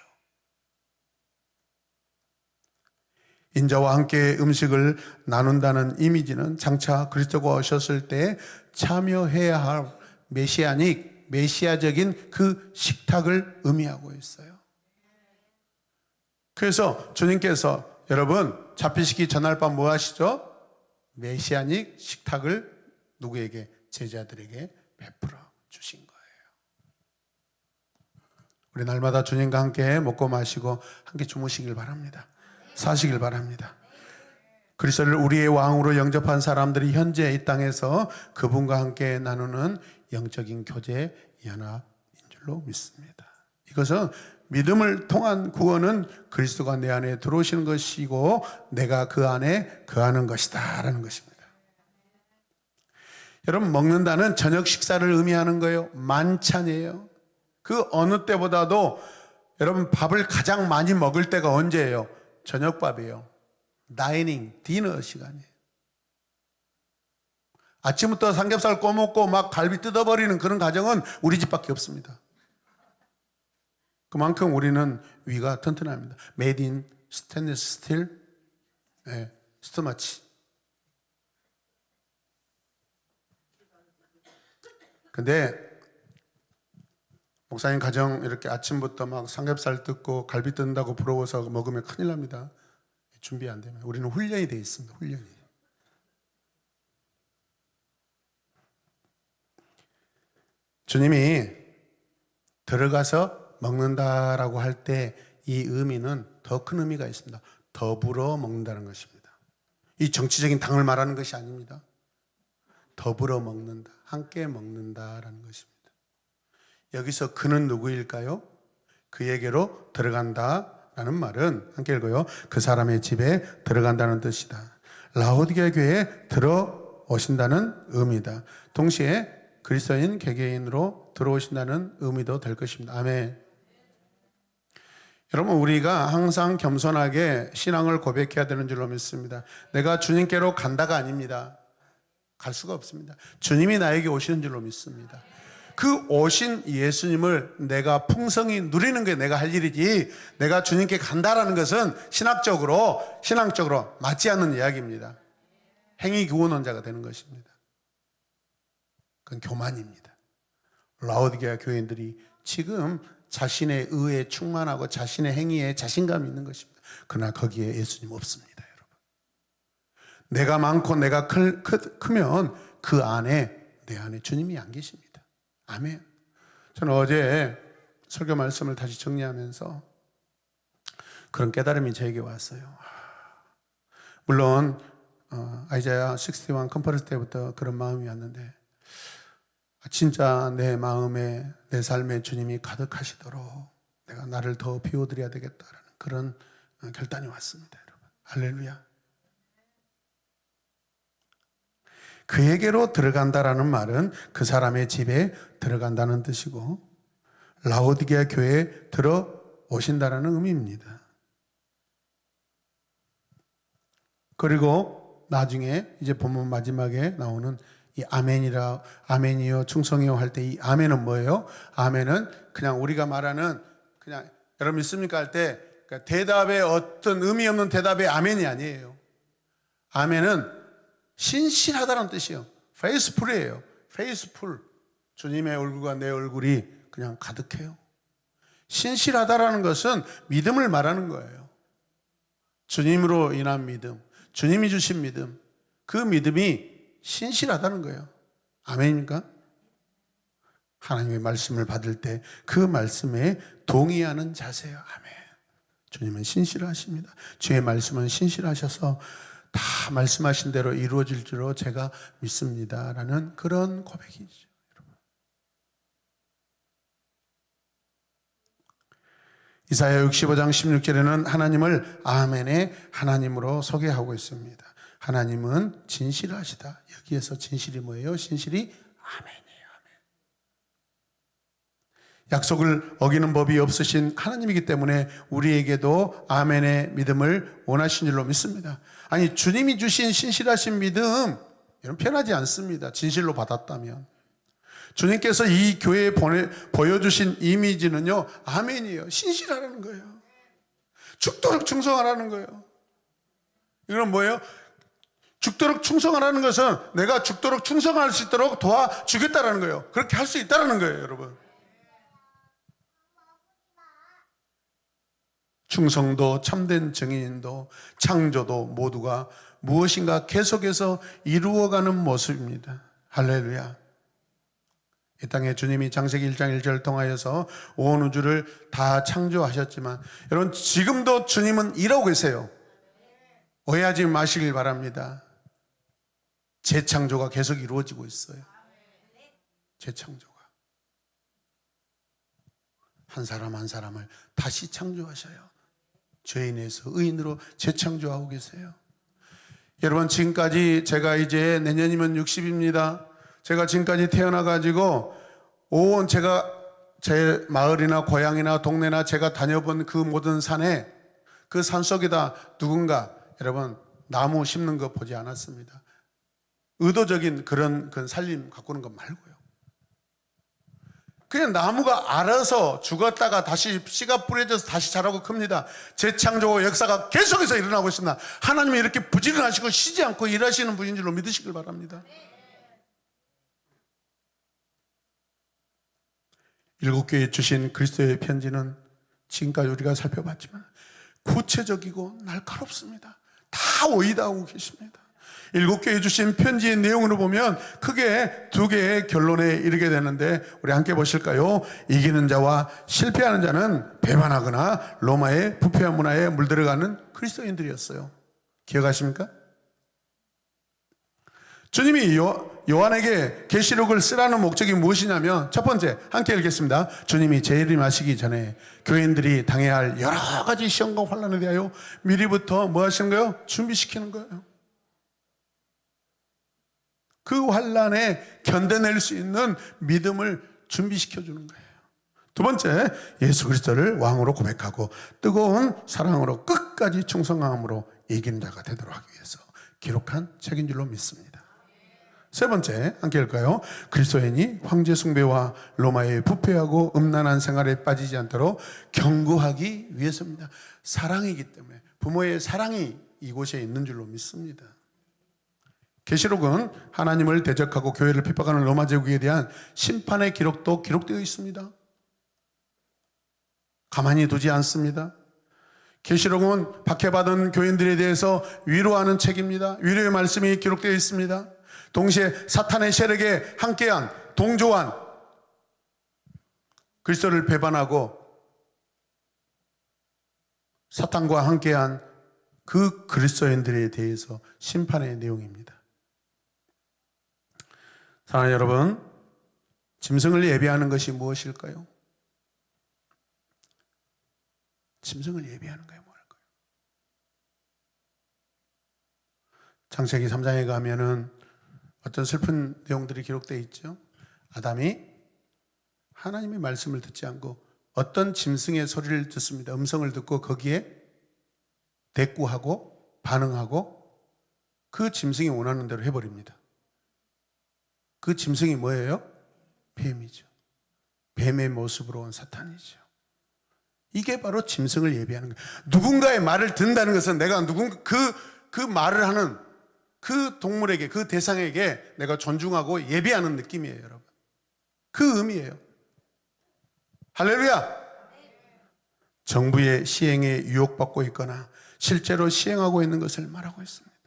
인자와 함께 음식을 나눈다는 이미지는 장차 그리스도가 오셨을 때 참여해야 할 메시아적인 그 식탁을 의미하고 있어요. 그래서 주님께서 여러분 잡히시기 전날 밤 뭐 하시죠? 메시아닉 식탁을 누구에게? 제자들에게 베풀어 주신 거예요. 우리 날마다 주님과 함께 먹고 마시고 함께 주무시길 바랍니다. 사시길 바랍니다. 그리스도를 우리의 왕으로 영접한 사람들이 현재 이 땅에서 그분과 함께 나누는 영적인 교제 연합인 줄로 믿습니다. 이것은 믿음을 통한 구원은 그리스도가 내 안에 들어오시는 것이고 내가 그 안에 거하는 것이다 라는 것입니다. 여러분, 먹는다는 저녁 식사를 의미하는 거예요. 만찬이에요. 그 어느 때보다도 여러분, 밥을 가장 많이 먹을 때가 언제예요? 저녁밥이에요. 다이닝, 디너 시간이에요. 아침부터 삼겹살 꺼먹고 막 갈비 뜯어버리는 그런 가정은 우리 집밖에 없습니다. 그만큼 우리는 위가 튼튼합니다. 메이드 인 스테인리스 스틸, 스토마치. 근데 목사님 가정 이렇게 아침부터 막 삼겹살 뜯고 갈비 뜯는다고 부러워서 먹으면 큰일 납니다. 준비 안 되면. 우리는 훈련이 되어 있습니다. 훈련이. 주님이 들어가서 먹는다라고 할 때 이 의미는 더 큰 의미가 있습니다. 더불어 먹는다는 것입니다. 이 정치적인 당을 말하는 것이 아닙니다. 더불어 먹는다, 함께 먹는다라는 것입니다. 여기서 그는 누구일까요? 그에게로 들어간다라는 말은 함께 읽어요. 그 사람의 집에 들어간다는 뜻이다. 라오디게 교회에 들어오신다는 의미다. 동시에 그리스도인 개개인으로 들어오신다는 의미도 될 것입니다. 아멘. 여러분, 우리가 항상 겸손하게 신앙을 고백해야 되는 줄로 믿습니다. 내가 주님께로 간다가 아닙니다. 갈 수가 없습니다. 주님이 나에게 오시는 줄로 믿습니다. 그 오신 예수님을 내가 풍성히 누리는 게 내가 할 일이지, 내가 주님께 간다라는 것은 신앙적으로 맞지 않는 이야기입니다. 행위 교훈원자가 되는 것입니다. 그건 교만입니다. 라오디게아 교인들이 지금 자신의 의에 충만하고 자신의 행위에 자신감이 있는 것입니다. 그러나 거기에 예수님 없습니다, 여러분. 내가 많고 내가 크면 그 안에, 내 안에 주님이 안 계십니다. 아멘. 저는 어제 설교 말씀을 다시 정리하면서 그런 깨달음이 저에게 왔어요. 물론 아이자야 61 컨퍼런스 때부터 그런 마음이 왔는데, 진짜 내 마음에, 내 삶에 주님이 가득하시도록 내가 나를 더 비워드려야 되겠다라는 그런 결단이 왔습니다, 여러분. 할렐루야. 그에게로 들어간다라는 말은 그 사람의 집에 들어간다는 뜻이고, 라오디게아 교회에 들어오신다라는 의미입니다. 그리고 나중에 이제 본문 마지막에 나오는 이 아멘이요 충성이요 할 때 이 아멘은 뭐예요? 아멘은 그냥 우리가 말하는, 그냥 여러분 믿습니까 할 때 그러니까 대답에 어떤 의미 없는 대답의 아멘이 아니에요. 아멘은 신실하다는 뜻이에요. 페이스풀이에요. 페이스풀. 주님의 얼굴과 내 얼굴이 그냥 가득해요. 신실하다라는 것은 믿음을 말하는 거예요. 주님으로 인한 믿음, 주님이 주신 믿음, 그 믿음이 신실하다는 거예요. 아멘입니까? 하나님의 말씀을 받을 때 그 말씀에 동의하는 자세요. 아멘. 주님은 신실하십니다. 주의 말씀은 신실하셔서 다 말씀하신 대로 이루어질 줄로 제가 믿습니다 라는 그런 고백이죠. 이사야 65장 16절에는 하나님을 아멘의 하나님으로 소개하고 있습니다. 하나님은 진실하시다. 여기에서 진실이 뭐예요? 진실이 아멘이에요. 아멘. 약속을 어기는 법이 없으신 하나님이기 때문에 우리에게도 아멘의 믿음을 원하신 줄로 믿습니다. 아니, 주님이 주신 신실하신 믿음, 이런 편하지 않습니다. 진실로 받았다면. 주님께서 이 교회에 보여주신 이미지는요, 아멘이에요. 신실하라는 거예요. 죽도록 충성하라는 거예요. 이건 뭐예요? 죽도록 충성하라는 것은 내가 죽도록 충성할 수 있도록 도와주겠다라는 거예요. 그렇게 할 수 있다라는 거예요, 여러분. 충성도, 참된 증인도, 창조도 모두가 무엇인가 계속해서 이루어가는 모습입니다. 할렐루야. 이 땅에 주님이 창세기 1장 1절 통하여서 온 우주를 다 창조하셨지만, 여러분 지금도 주님은 일하고 계세요. 오해하지 마시길 바랍니다. 재창조가 계속 이루어지고 있어요. 재창조가. 한 사람 한 사람을 다시 창조하셔요. 죄인에서 의인으로 재창조하고 계세요. 여러분, 지금까지 제가 이제 내년이면 60입니다. 제가 지금까지 태어나가지고 온 제가 제 마을이나 고향이나 동네나 제가 다녀본 그 모든 산에, 그 산속에다 누군가, 여러분, 나무 심는 거 보지 않았습니다. 의도적인 그런 살림 가꾸는 거 말고요. 그냥 나무가 알아서 죽었다가 다시 씨가 뿌려져서 다시 자라고 큽니다. 재창조 역사가 계속해서 일어나고 있습니다. 하나님이 이렇게 부지런하시고 쉬지 않고 일하시는 분인 줄로 믿으시길 바랍니다. 7교회에 주신 그리스도의 편지는 지금까지 우리가 살펴봤지만 구체적이고 날카롭습니다. 다 오이다하고 계십니다. 7교회에 주신 편지의 내용으로 보면 크게 2개의 결론에 이르게 되는데, 우리 함께 보실까요? 이기는 자와 실패하는 자는 배반하거나 로마의 부패한 문화에 물들어가는 그리스도인들이었어요. 기억하십니까? 주님이 요한에게 계시록을 쓰라는 목적이 무엇이냐면, 첫 번째, 함께 읽겠습니다. 주님이 재림하시기 전에 교인들이 당해야 할 여러 가지 시험과 환난에 대하여 미리부터 뭐 하시는 거예요? 준비시키는 거예요. 그 환난에 견뎌낼 수 있는 믿음을 준비시켜 주는 거예요. 두 번째, 예수 그리스도를 왕으로 고백하고 뜨거운 사랑으로 끝까지 충성함으로 이기는 자가 되도록 하기 위해서 기록한 책인 줄로 믿습니다. 세 번째, 함께 할까요? 그리스도인이 황제 숭배와 로마의 부패하고 음란한 생활에 빠지지 않도록 경고하기 위해서입니다. 사랑이기 때문에, 부모의 사랑이 이곳에 있는 줄로 믿습니다. 계시록은 하나님을 대적하고 교회를 핍박하는 로마 제국에 대한 심판의 기록도 기록되어 있습니다. 가만히 두지 않습니다. 계시록은 박해받은 교인들에 대해서 위로하는 책입니다. 위로의 말씀이 기록되어 있습니다. 동시에 사탄의 세력에 함께한, 동조한, 그리스도를 배반하고 사탄과 함께한 그 그리스도인들에 대해서 심판의 내용입니다. 사랑하는 여러분, 짐승을 예배하는 것이 무엇일까요? 짐승을 예배하는 거예요, 뭘까요? 창세기 3장에 가면은 어떤 슬픈 내용들이 기록되어 있죠. 아담이 하나님의 말씀을 듣지 않고 어떤 짐승의 소리를 듣습니다. 음성을 듣고 거기에 대꾸하고 반응하고 그 짐승이 원하는 대로 해버립니다. 그 짐승이 뭐예요? 뱀이죠. 뱀의 모습으로 온 사탄이죠. 이게 바로 짐승을 예배하는 거예요. 누군가의 말을 듣는다는 것은 내가 그 말을 하는 그 동물에게, 그 대상에게 내가 존중하고 예배하는 느낌이에요, 여러분. 그 의미예요. 할렐루야! 정부의 시행에 유혹받고 있거나 실제로 시행하고 있는 것을 말하고 있습니다.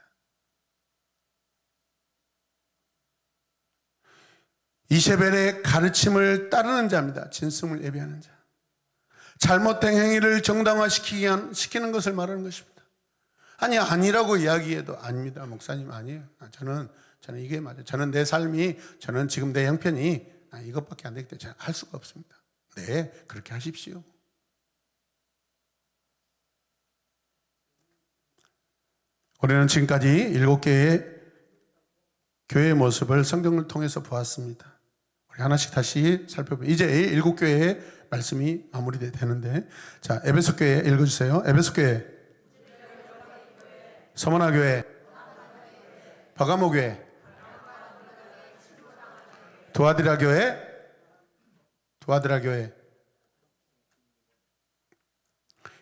이세벨의 가르침을 따르는 자입니다. 짐승을 예배하는 자. 잘못된 행위를 정당화시키는 것을 말하는 것입니다. 아니라고 이야기해도 아닙니다. 목사님, 아니에요. 저는 이게 맞아요. 저는 내 삶이, 저는 지금 내 형편이 이것밖에 안 되기 때문에 저는 할 수가 없습니다. 네, 그렇게 하십시오. 우리는 지금까지 7개의 교회의 모습을 성경을 통해서 보았습니다. 우리 하나씩 다시 살펴보면 이제 7교회의 말씀이 마무리되는데, 자, 에베소 교회 읽어주세요. 에베소 교회, 서머나 교회, 바가모 교회, 두아디라 교회,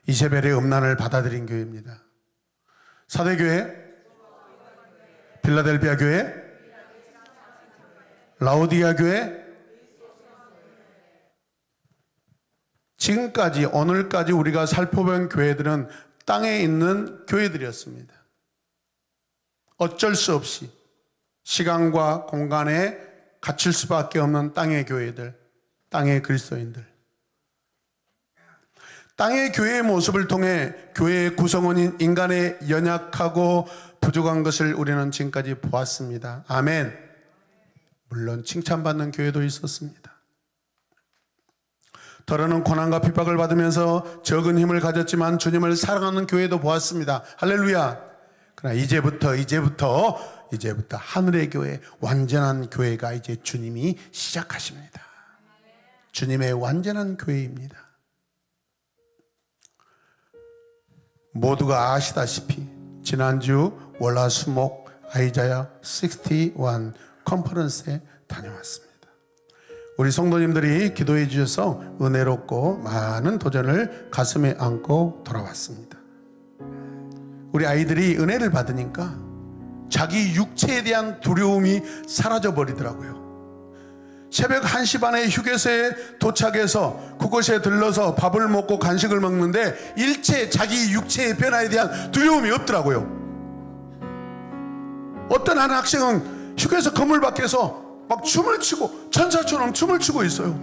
이세벨의 음란을 받아들인 교회입니다. 사대교회, 필라델피아 교회, 라오디아 교회, 지금까지 오늘까지 우리가 살펴본 교회들은 땅에 있는 교회들이었습니다. 어쩔 수 없이 시간과 공간에 갇힐 수밖에 없는 땅의 교회들, 땅의 그리스도인들. 땅의 교회의 모습을 통해 교회의 구성원인 인간의 연약하고 부족한 것을 우리는 지금까지 보았습니다. 아멘. 물론 칭찬받는 교회도 있었습니다. 더러는 고난과 핍박을 받으면서 적은 힘을 가졌지만 주님을 사랑하는 교회도 보았습니다. 할렐루야. 그러나 이제부터 하늘의 교회, 완전한 교회가 이제 주님이 시작하십니다. 주님의 완전한 교회입니다. 모두가 아시다시피 지난주 월화수목 아이자야 61 컨퍼런스에 다녀왔습니다. 우리 성도님들이 기도해 주셔서 은혜롭고 많은 도전을 가슴에 안고 돌아왔습니다. 우리 아이들이 은혜를 받으니까 자기 육체에 대한 두려움이 사라져 버리더라고요. 새벽 1시 반에 휴게소에 도착해서 그곳에 들러서 밥을 먹고 간식을 먹는데 일체 자기 육체의 변화에 대한 두려움이 없더라고요. 어떤 한 학생은 휴게소 건물 밖에서 막 춤을 추고 천사처럼 춤을 추고 있어요.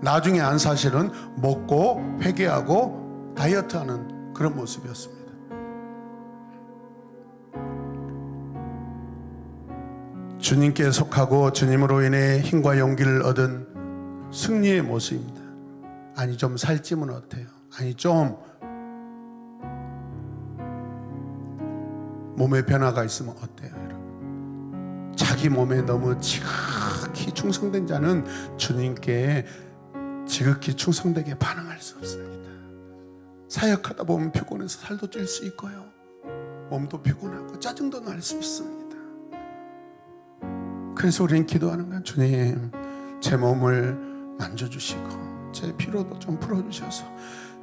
나중에 안 사실은 먹고 회개하고 다이어트하는 그런 모습이었습니다. 주님께 속하고 주님으로 인해 힘과 용기를 얻은 승리의 모습입니다. 아니 좀 살찌면 어때요? 아니 좀 몸에 변화가 있으면 어때요? 여러분, 자기 몸에 너무 지극히 충성된 자는 주님께 지극히 충성되게 반응할 수 없습니다. 사역하다 보면 피곤해서 살도 찔 수 있고요, 몸도 피곤하고 짜증도 날 수 있습니다. 그래서 우리는 기도하는 건, 주님 제 몸을 만져주시고 제 피로도 좀 풀어주셔서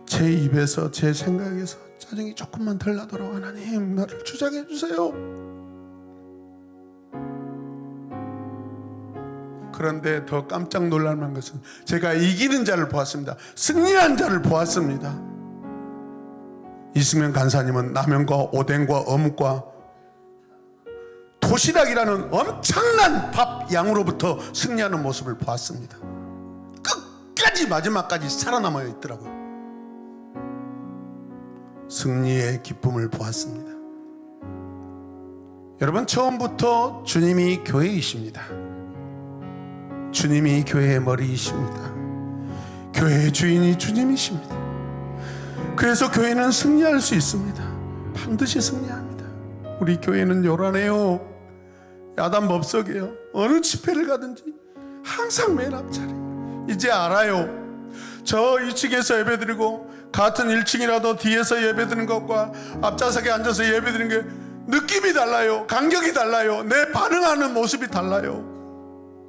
제 입에서 제 생각에서 짜증이 조금만 덜 나도록 하나님 나를 주장해 주세요. 그런데 더 깜짝 놀랄 만한 것은 제가 이기는 자를 보았습니다. 승리한 자를 보았습니다. 이승면 간사님은 라면과 오뎅과 어묵과 도시락이라는 엄청난 밥 양으로부터 승리하는 모습을 보았습니다. 끝까지 마지막까지 살아남아 있더라고요. 승리의 기쁨을 보았습니다. 여러분, 처음부터 주님이 교회이십니다. 주님이 교회의 머리이십니다. 교회의 주인이 주님이십니다. 그래서 교회는 승리할 수 있습니다. 반드시 승리합니다. 우리 교회는 요란해요. 야단법석이에요. 어느 집회를 가든지 항상 맨 앞자리. 이제 알아요. 저 2층에서 예배드리고 같은 1층이라도 뒤에서 예배드리는 것과 앞좌석에 앉아서 예배드리는 게 느낌이 달라요. 간격이 달라요. 내 반응하는 모습이 달라요.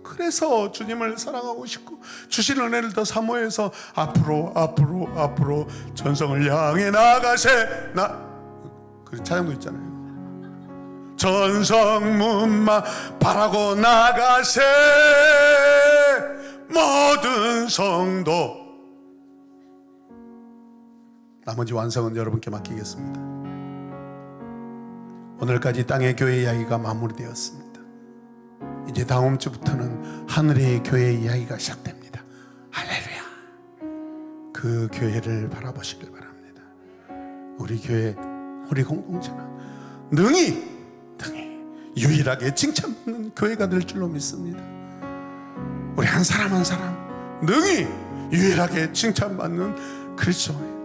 그래서 주님을 사랑하고 싶고 주신 은혜를 더 사모해서 앞으로 전성을 향해 나아가세. 그 찬양도 있잖아요. 전성문만 바라고 나가세 모든 성도. 나머지 완성은 여러분께 맡기겠습니다. 오늘까지 땅의 교회 이야기가 마무리되었습니다. 이제 다음 주부터는 하늘의 교회 이야기가 시작됩니다. 할렐루야. 그 교회를 바라보시길 바랍니다. 우리 교회, 우리 공동체는 능히 유일하게 칭찬받는 교회가 될 줄로 믿습니다. 우리 한 사람 한 사람 능히 유일하게 칭찬받는 크리스찬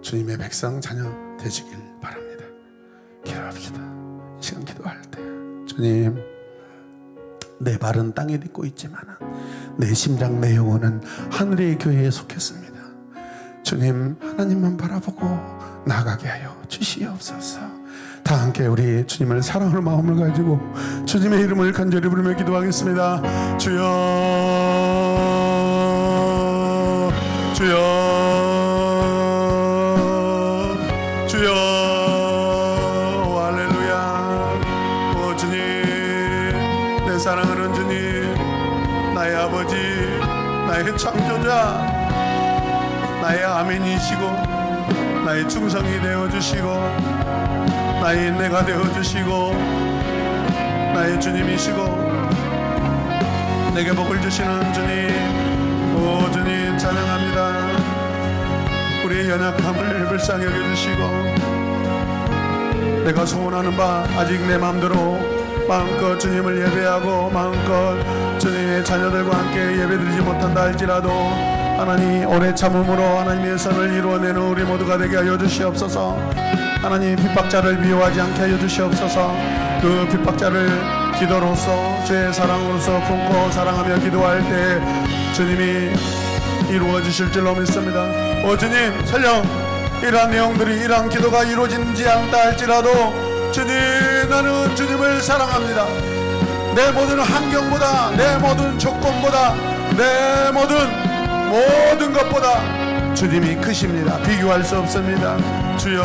주님의 백성 자녀 되시길 바랍니다. 기도합시다. 이 시간 기도할 때, 주님, 내 발은 땅에 딛고 있지만 내 심장 내 영혼은 하늘의 교회에 속했습니다. 주님, 하나님만 바라보고 나아가게 하여 주시옵소서. 다 함께 우리 주님을 사랑하는 마음을 가지고 주님의 이름을 간절히 부르며 기도하겠습니다. 주여, 주여, 주여. 할렐루야. 오 주님, 내 사랑하는 주님, 나의 아버지, 나의 창조자, 나의 아멘이시고 나의 충성이 되어주시고 나의 인내가 되어주시고 나의 주님이시고 내게 복을 주시는 주님, 오 주님 찬양합니다. 우리의 연약함을 불쌍히 여겨주시고 내가 소원하는 바 아직 내 마음대로 마음껏 주님을 예배하고 마음껏 주님의 자녀들과 함께 예배드리지 못한다 할지라도 하나님 오래 참음으로 하나님의 선을 이루어내는 우리 모두가 되게 하여 주시옵소서. 하나님 핍박자를 미워하지 않게 하여 주시옵소서. 그 핍박자를 기도로서 주의 사랑으로서 품고 사랑하며 기도할 때 주님이 이루어 주실 줄로 믿습니다. 주님 설령 이러한 내용들이 이러한 기도가 이루어지지 않다 할지라도 주님 나는 주님을 사랑합니다. 내 모든 환경보다 내 모든 조건보다 내 모든 것보다 주님이 크십니다. 비교할 수 없습니다. 주여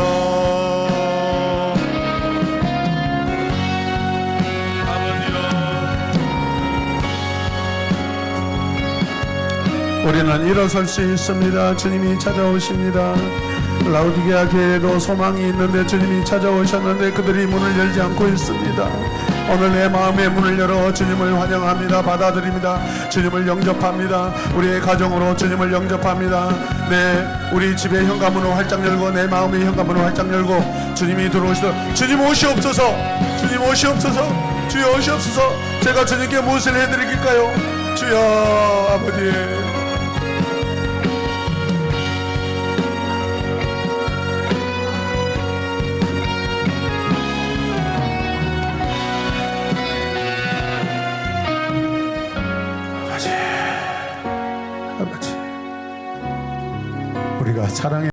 아버지여 우리는 일어설 수 있습니다. 주님이 찾아오십니다. 라우디게아 교회에도 소망이 있는데 주님이 찾아오셨는데 그들이 문을 열지 않고 있습니다. 오늘 내 마음의 문을 열어 주님을 환영합니다. 받아들입니다. 주님을 영접합니다. 우리의 가정으로 주님을 영접합니다. 우리 집의 현관문을 활짝 열고 내 마음의 현관문을 활짝 열고 주님이 들어오시도록 주님 오시옵소서. 주님 오시옵소서. 주여 오시옵소서. 제가 주님께 무엇을 해드릴까요? 주여 아버지 우리가 사랑해